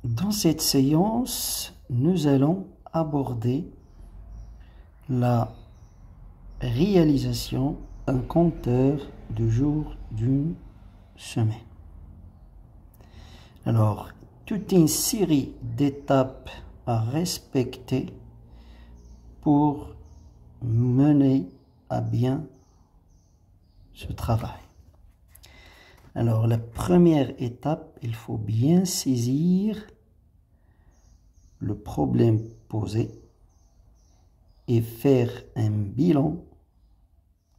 Dans cette séance, nous allons aborder la réalisation d'un compteur de jours d'une semaine. Alors, toute une série d'étapes à respecter pour mener à bien ce travail. Alors, la première étape, il faut bien saisir le problème posé et faire un bilan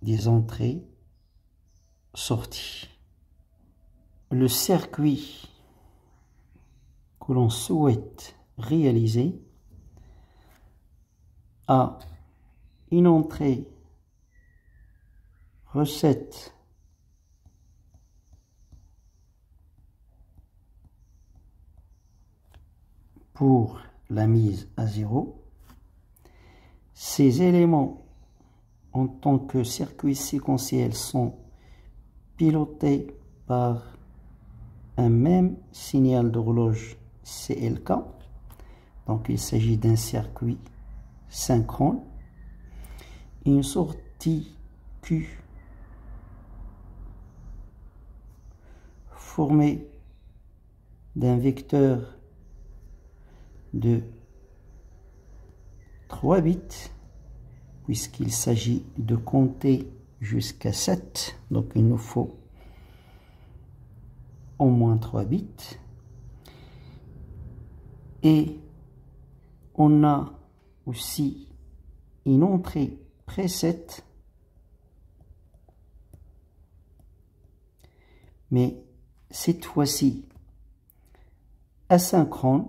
des entrées sorties. Le circuit que l'on souhaite réaliser a une entrée recette pour la mise à zéro. Ces éléments en tant que circuit séquentiel sont pilotés par un même signal d'horloge CLK. Donc il s'agit d'un circuit synchrone. Une sortie Q formée d'un vecteur de 3 bits, puisqu'il s'agit de compter jusqu'à 7, donc il nous faut au moins 3 bits. Et on a aussi une entrée preset, mais cette fois-ci asynchrone,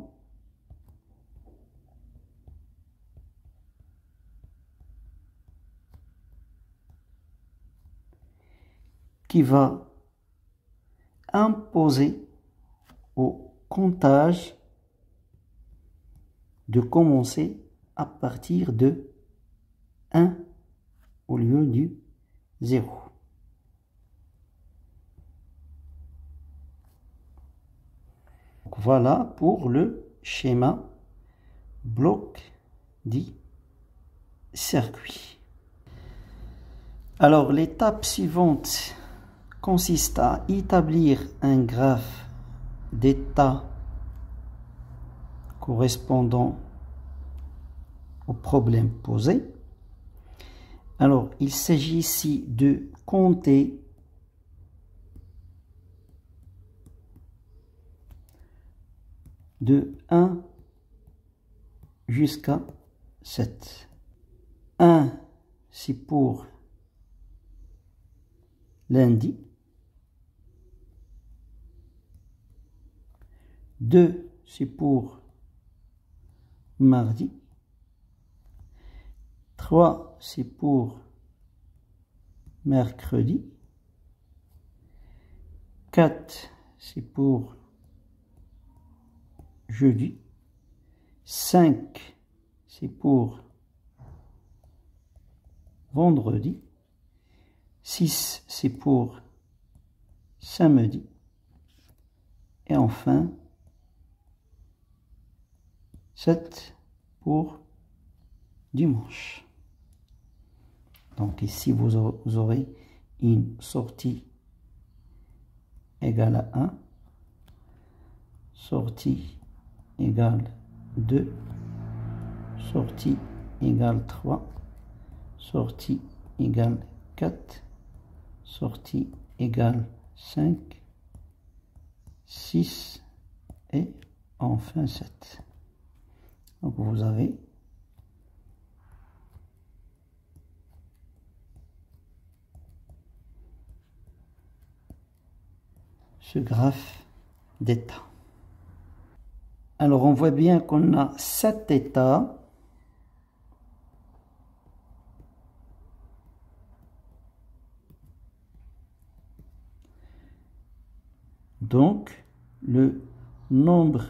qui va imposer au comptage de commencer à partir de 1 au lieu du 0. Donc voilà pour le schéma bloc dit circuit. Alors l'étape suivante consiste à établir un graphe d'état correspondant au problème posé. Alors, il s'agit ici de compter de 1 jusqu'à 7. 1, c'est pour lundi. 2, c'est pour mardi. 3, c'est pour mercredi. 4, c'est pour jeudi. 5, c'est pour vendredi. 6, c'est pour samedi. Et enfin, 7 pour dimanche. Donc ici, vous aurez une sortie égale à 1, sortie égale 2, sortie égale 3, sortie égale 4, sortie égale 5, 6 et enfin 7. Donc vous avez ce graphe d'état. Alors on voit bien qu'on a 7 états. Donc le nombre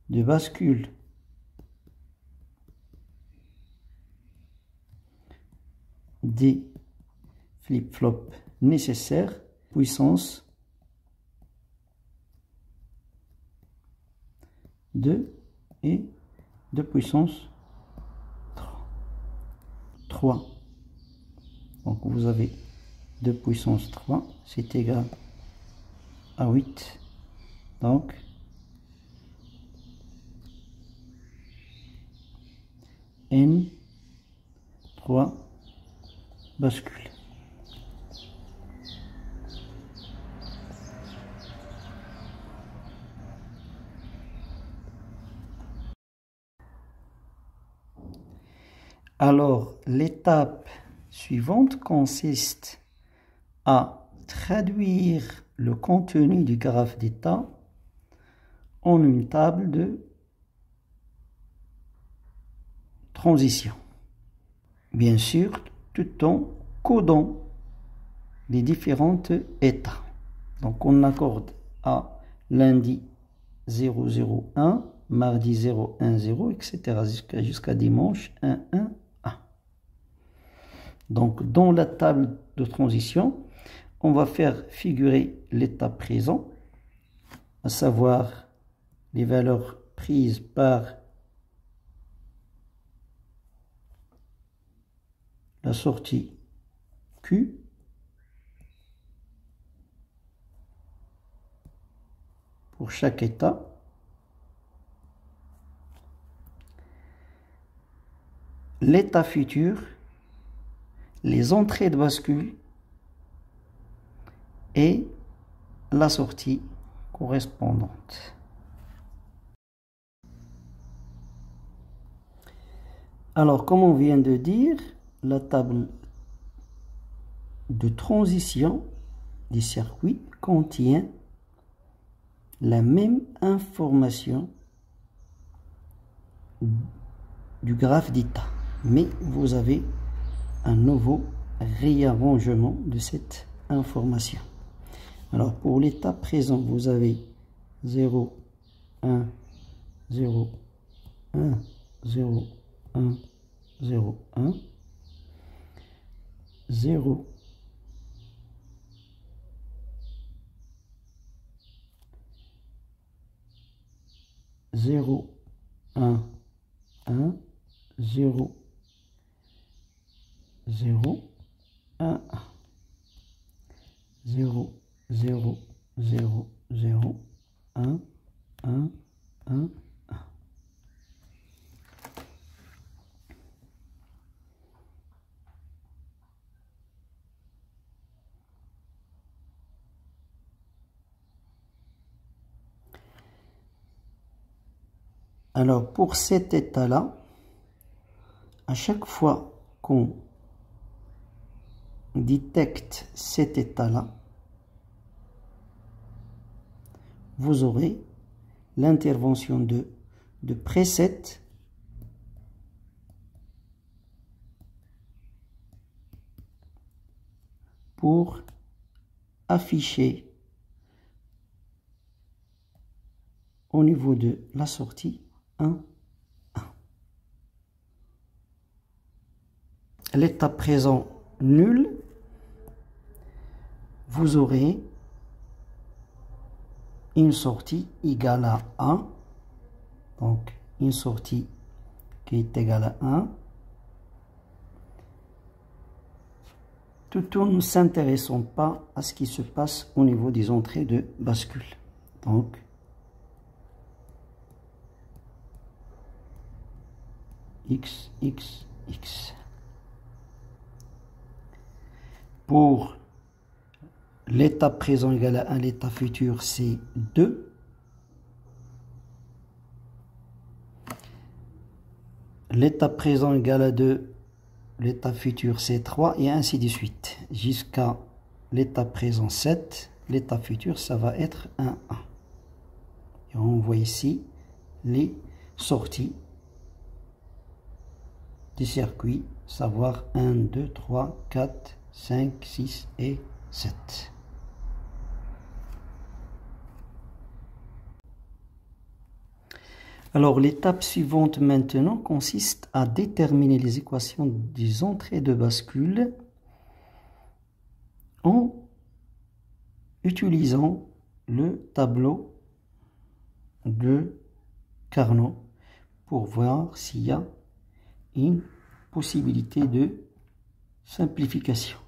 de bascules des flip-flops nécessaires, puissance 2 et 2 puissance 3. Donc vous avez 2 puissance 3, c'est égal à 8. Donc N3 bascule. Alors, l'étape suivante consiste à traduire le contenu du graphe d'état en une table de transition. Bien sûr, tout en codant les différents états. Donc, on accorde à lundi 001, mardi 010, etc. jusqu'à dimanche 111. Donc, dans la table de transition, on va faire figurer l'état présent, à savoir les valeurs prises par la sortie Q, pour chaque état. L'état futur, les entrées de bascule et la sortie correspondante. Alors, comme on vient de dire, la table de transition du circuit contient la même information du graphe d'état, mais vous avez un nouveau réarrangement de cette information. Alors, pour l'état présent, vous avez 0, 1, 0, 1, 0, 1, 0, 1, 0, 0, 1, 1, 0, 0, 1, 0, 0, 0, 0, 1, 1, 1, 1. Alors, pour cet état-là, à chaque fois qu'on détecte cet état-là, vous aurez l'intervention de preset pour afficher au niveau de la sortie 1, 1. L'état présent nul, vous aurez une sortie égale à 1, donc une sortie qui est égale à 1, tout en ne s'intéressant pas à ce qui se passe au niveau des entrées de bascule. Donc, X, X, X. Pour l'état présent égal à 1, l'état futur, c'est 2. L'état présent égal à 2, l'état futur, c'est 3, et ainsi de suite. Jusqu'à l'état présent 7, l'état futur, ça va être 1, 1. Et on voit ici les sorties du circuit, savoir 1, 2, 3, 4, 5, 6 et 7. Alors, l'étape suivante maintenant consiste à déterminer les équations des entrées de bascule en utilisant le tableau de Carnot pour voir s'il y a une possibilité de simplification.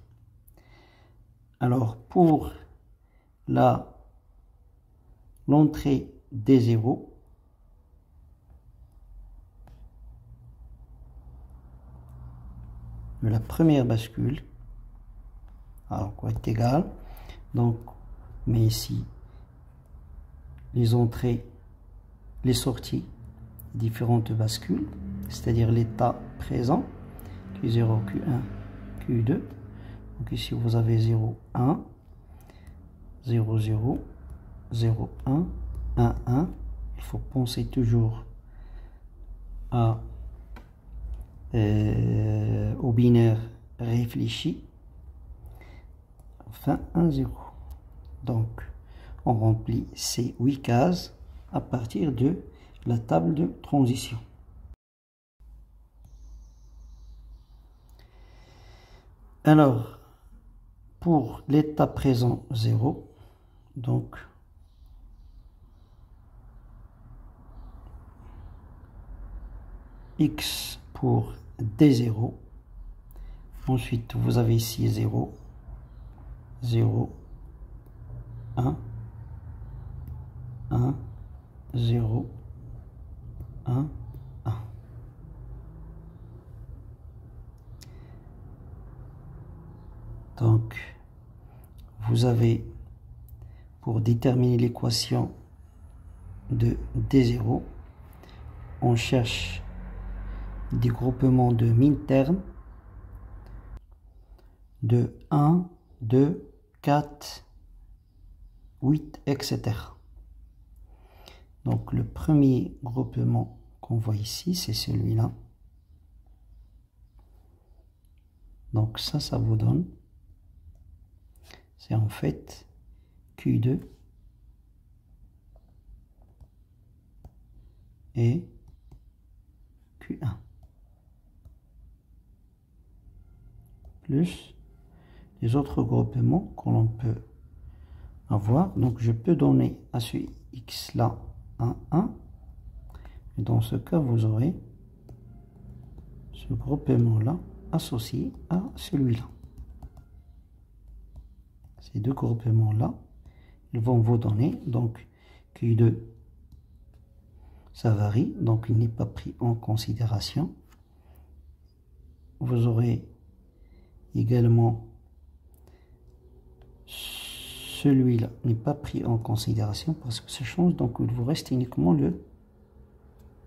Alors pour l'entrée des zéros, de la première bascule, alors quoi est égal, donc mais ici les entrées, les sorties, différentes bascules, c'est-à-dire l'état présent, Q0, Q1, Q2. Donc ici vous avez 0, 1, 0, 0, 0, 1, 1, 1. Il faut penser toujours au binaire réfléchi. Enfin, 1, 0. Donc, on remplit ces 8 cases à partir de la table de transition. Alors, pour l'état présent 0, donc X pour D0. Ensuite, vous avez ici 0, 0, 1, 1, 0, 1, 1. Donc, vous avez, pour déterminer l'équation de D0, on cherche des groupements de min-termes de 1, 2, 4, 8, etc. Donc le premier groupement qu'on voit ici, c'est celui-là. Donc ça vous donne, c'est en fait Q2 et Q1 plus les autres groupements que l'on peut avoir. Donc je peux donner à ce X là un 1, et dans ce cas vous aurez ce groupement là associé à celui-là. Ces deux groupements là, ils vont vous donner donc Q2, ça varie, donc il n'est pas pris en considération. Vous aurez également celui-là n'est pas pris en considération parce que ça change, donc il vous reste uniquement le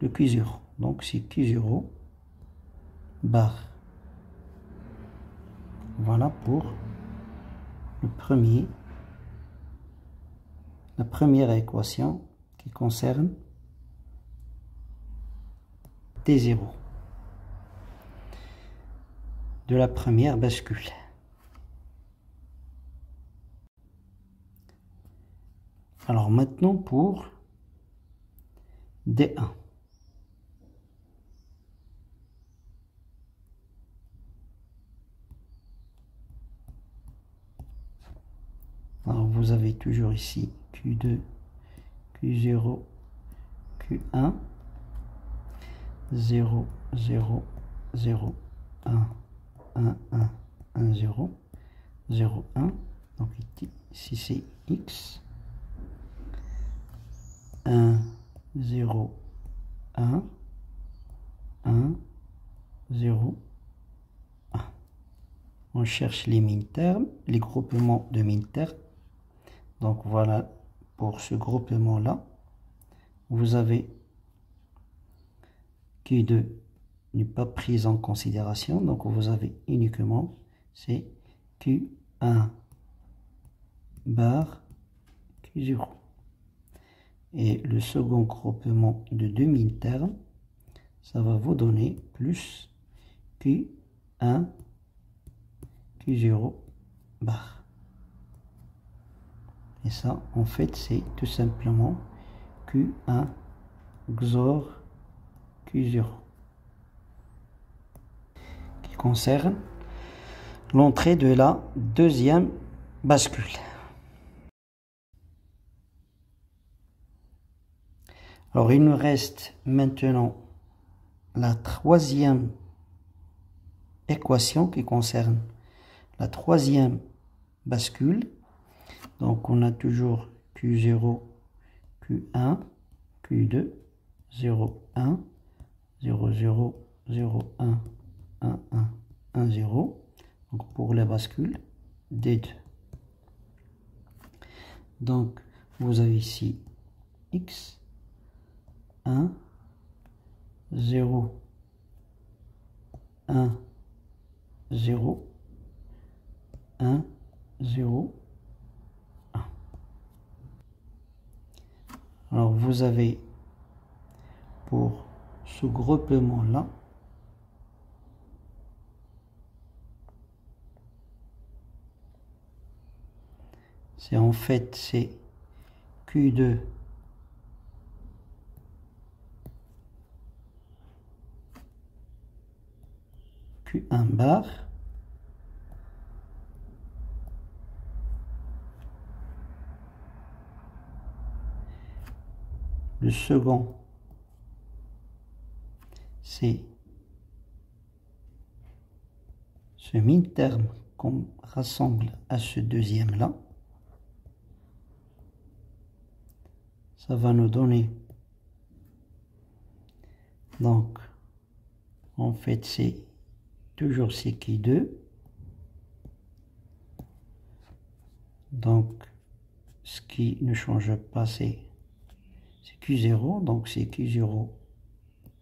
Q0. Donc c'est Q0 bar. Voilà pour la première équation qui concerne T0 de la première bascule. Alors maintenant pour D1. Alors vous avez toujours ici Q2, Q0, Q1, 0, 0, 0, 1, 1, 1, 1, 0, 0, 1. Donc ici c'est X. 1, 0, 1, 1, 0, 1. On cherche les min-termes, les groupements de min-termes. Donc voilà, pour ce groupement-là, vous avez Q2 n'est pas pris en considération, donc vous avez uniquement, c'est Q1 bar Q0. Et le second groupement de deux min-termes, ça va vous donner plus Q1 Q0 bar. Et ça, en fait, c'est tout simplement Q1 XOR Q0 qui concerne l'entrée de la deuxième bascule. Alors il nous reste maintenant la troisième équation qui concerne la troisième bascule. Donc on a toujours Q0, Q1, Q2, 0, 1, 0, 0, 0, 1, 1, 1, 1, 0. Donc pour les bascules D2. Donc vous avez ici X, 1, 0, 1, 0, 1, 0, 1. Alors vous avez pour ce groupement-là, c'est Q2 Q1 bar le second c'est ce mi-terme qu'on rassemble à ce deuxième là. Ça va nous donner, donc en fait c'est toujours CQ2, donc ce qui ne change pas c'est Q0, donc c'est Q0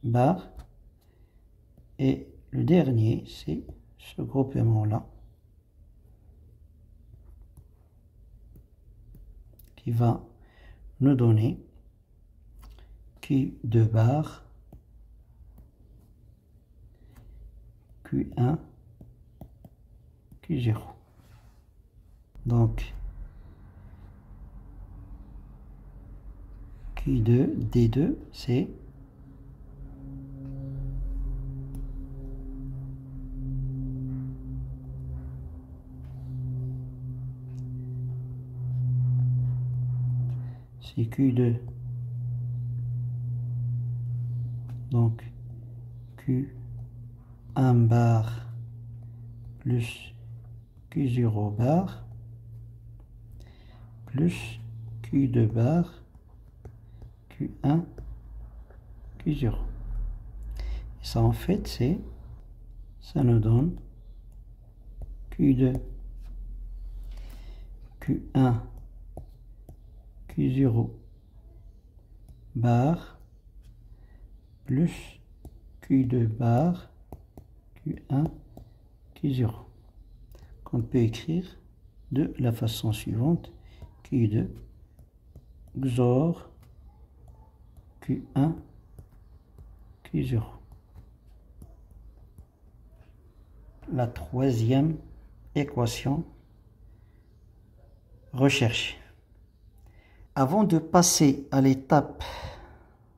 bar, et le dernier c'est ce groupement là qui va nous donner Q2 bar, Q1, Q0. Donc Q2, D2, c'est Q2, donc Q1 bar plus Q0 bar plus Q2 bar Q1 Q0. Et ça en fait ça nous donne Q2 Q1 Q0 bar plus Q2 bar Q1 Q0 qu'on peut écrire de la façon suivante: Q2 XOR Q1 Q0. La troisième équation recherchée. Avant de passer à l'étape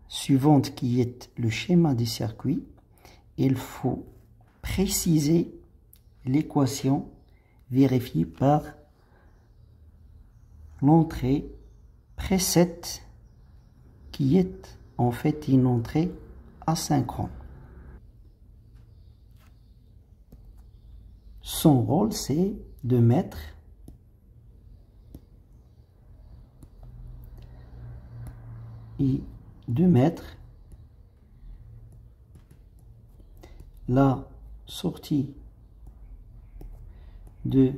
suivante qui est le schéma du circuit, il faut préciser l'équation vérifiée par l'entrée preset qui est en fait une entrée asynchrone. Son rôle c'est de mettre la sortie de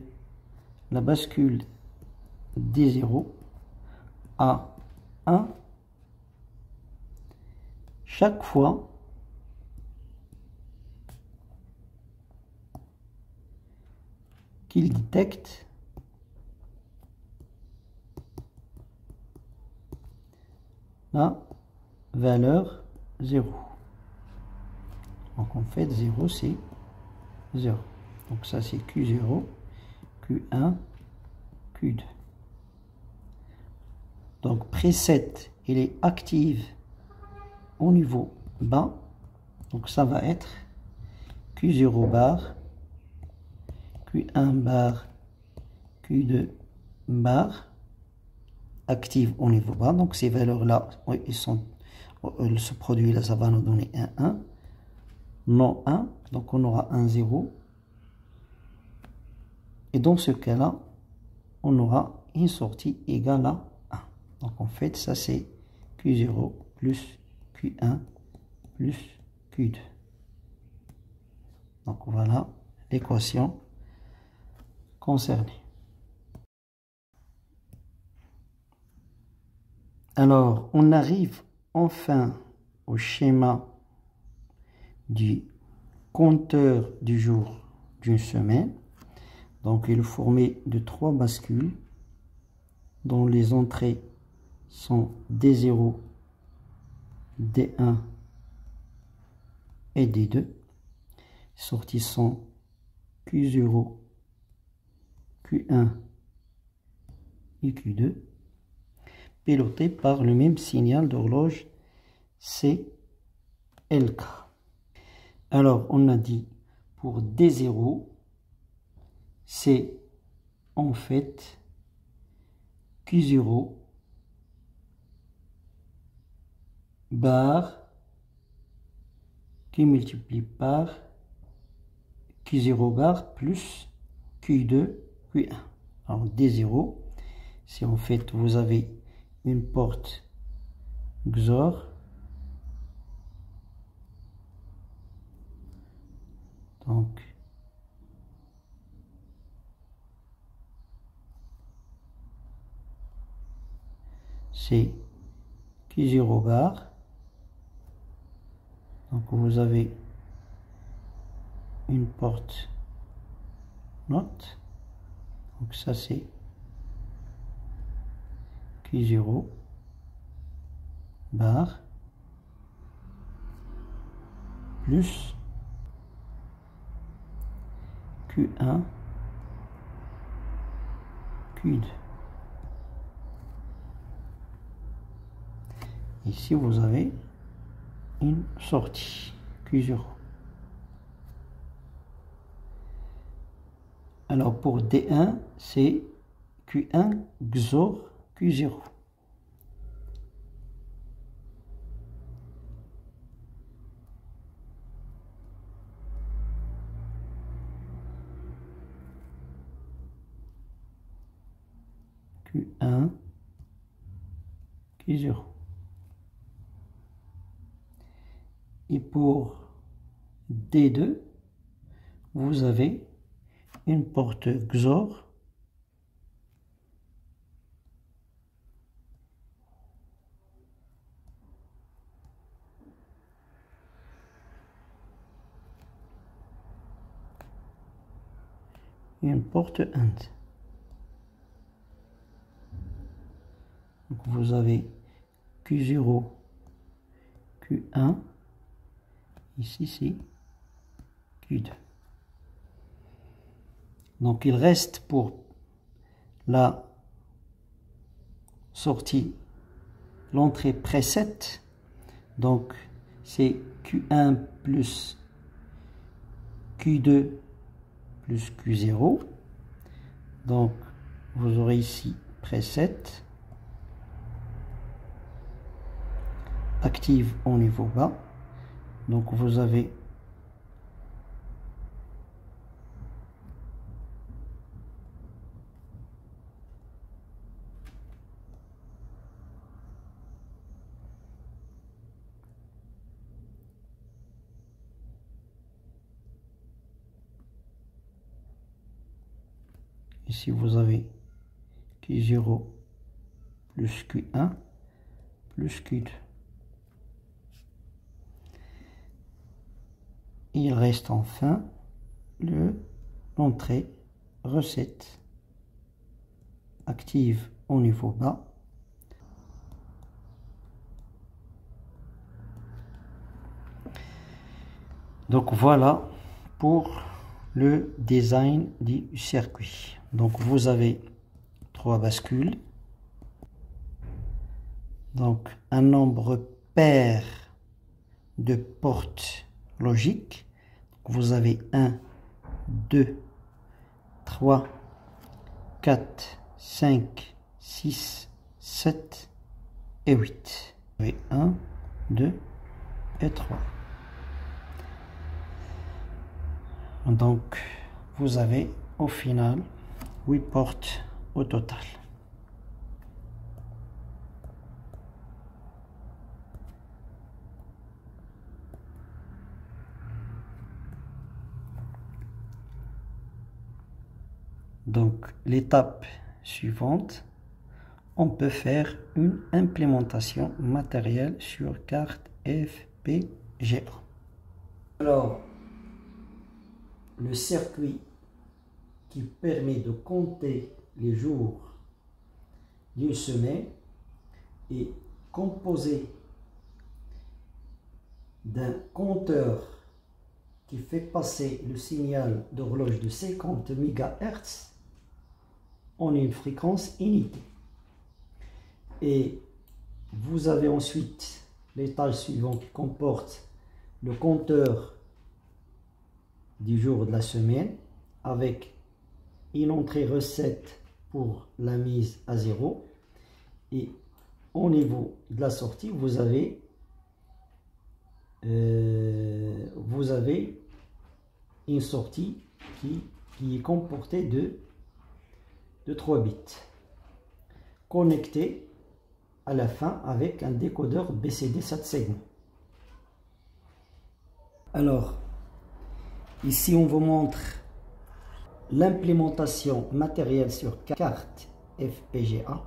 la bascule D0 à 1 chaque fois qu'il détecte la valeur 0. Donc en fait 0 c'est 0. Donc ça c'est Q0, Q1, Q2. Donc preset il est active au niveau bas. Donc ça va être Q0 bar, Q1 bar, Q2 bar, active au niveau bas. Donc ces valeurs-là, ils sont ce produit-là, ça va nous donner un 1. Non 1, donc on aura un 0. Et dans ce cas-là, on aura une sortie égale à 1. Donc en fait, ça c'est Q0 plus Q1 plus Q2. Donc voilà l'équation concernée. Alors, on arrive enfin au schéma du compteur du jour d'une semaine. Donc, il est formé de 3 bascules dont les entrées sont D0, D1 et D2. Sorties sont Q0, Q1 et Q2, piloté par le même signal d'horloge CLK. Alors, on a dit pour D0, c'est en fait Q0 bar qui multiplie par Q0 bar plus Q2, Q1. Alors D0, si en fait vous avez une porte XOR, donc c'est Q0 bar, donc vous avez une porte note, donc ça c'est Q0 bar plus Q1 Q2. Ici vous avez une sortie Q0. Alors pour D1, c'est Q1 XOR Q0. Q1 Q0. Et pour D2, vous avez une porte XOR et une porte AND. Donc vous avez Q0, Q1, ici c'est Q2. Donc il reste pour la sortie l'entrée preset, donc c'est Q1 plus Q2 plus Q0. Donc vous aurez ici preset active au niveau bas. Donc vous avez ici vous avez Q0 plus Q1 plus Q2. Il reste enfin l'entrée recette active au niveau bas. Donc voilà pour le design du circuit. Donc vous avez 3 bascules, donc un nombre pair de portes logiques. Vous avez 1, 2, 3, 4, 5, 6, 7 et 8. Vous avez 1, 2 et 3. Donc, vous avez au final 8 portes au total. Donc, l'étape suivante, on peut faire une implémentation matérielle sur carte FPGA. Alors, le circuit qui permet de compter les jours d'une semaine est composé d'un compteur qui fait passer le signal d'horloge de 50 MHz en une fréquence unité. Et vous avez ensuite l'étage suivant qui comporte le compteur du jour de la semaine avec une entrée recette pour la mise à 0. Et au niveau de la sortie, vous avez une sortie qui est comportée de 3 bits connectés à la fin avec un décodeur BCD 7 segments. Alors, ici on vous montre l'implémentation matérielle sur carte FPGA.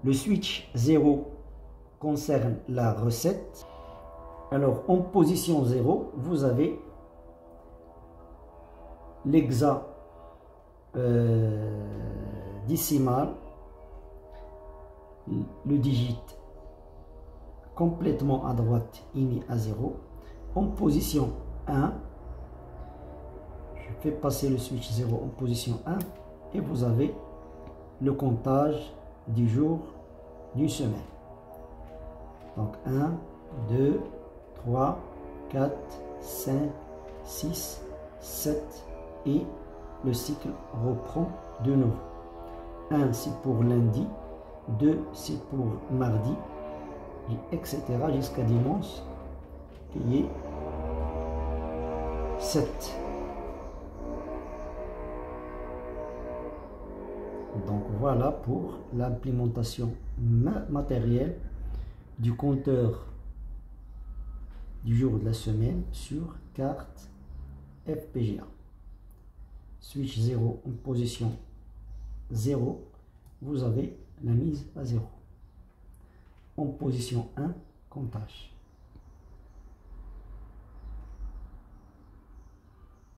Le switch 0 concerne la recette. Alors, en position 0, vous avez l'hexa décimal, le digit complètement à droite est mis à 0. En position 1, je fais passer le switch 0 en position 1 et vous avez le comptage du jour d'une semaine. Donc 1, 2, 3, 4, 5, 6, 7 et le cycle reprend de nouveau. 1 c'est pour lundi, 2 c'est pour mardi, et etc. jusqu'à dimanche qui est 7. Donc voilà pour l'implémentation matérielle du compteur du jour de la semaine sur carte FPGA. Switch 0 en position 0, vous avez la mise à 0. En position 1, comptage.